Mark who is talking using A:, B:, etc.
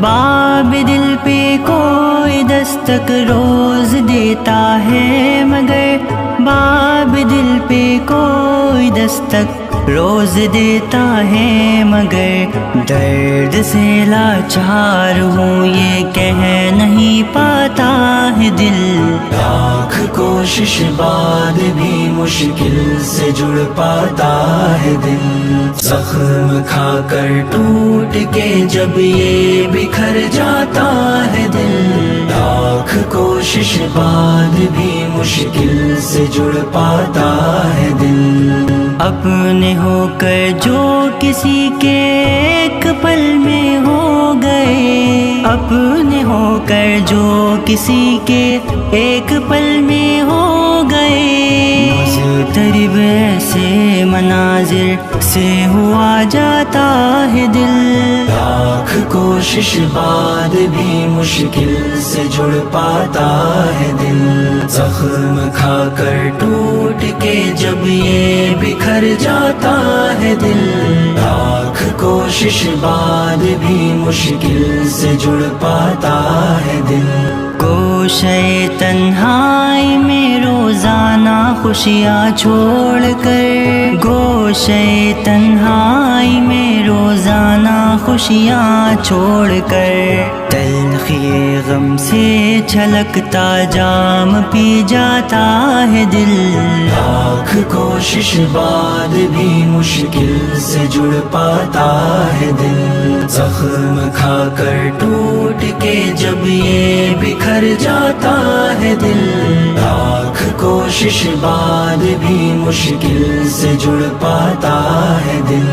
A: باب دل پہ کوئی دستک روز دیتا ہے مگر باب دل پہ کوئی دستک روز دیتا ہے مگر درد سے لاچار ہوں یہ کہہ نہیں پاتا ہے دل
B: لاکھ کوشش بعد بھی مشکل سے جڑ پاتا ہے دل زخم کھا کر ٹوٹ کے جب یہ بکھر جاتا ہے دل لاکھ کوشش بعد بھی مشکل سے جڑ پاتا ہے دل
A: اپنے ہو کر جو کسی کے ایک پل میں ہو گئے اپنے ہو کر جو کسی کے ایک پل میں ہو گئے مضطرب ایسے مناظر سے ہوا جاتا ہے دل
B: لاکھ کوشش بعد بھی مشکل سے جڑ پاتا ہے دل زخم کھا کر ٹوٹ کے جب یہ بکھر جاتا ہے دل لاکھ کوشش بعد بھی مشکل سے جڑ پاتا ہے دل
A: گوشے تنہائی میں روزانہ خوشیاں چھوڑ کر گوشے تنہائی میں روزانہ خوشیاں چھوڑ کر تلخی غم سے چھلکتا جام پی جاتا ہے دل
B: لاکھ کوشش بعد بھی مشکل سے جڑ پاتا ہے دل زخم کھا کر ٹوٹ کے جب یہ بکھر جاتا ہے دل لاکھ کوشش بعد بھی مشکل سے جڑ پاتا ہے دل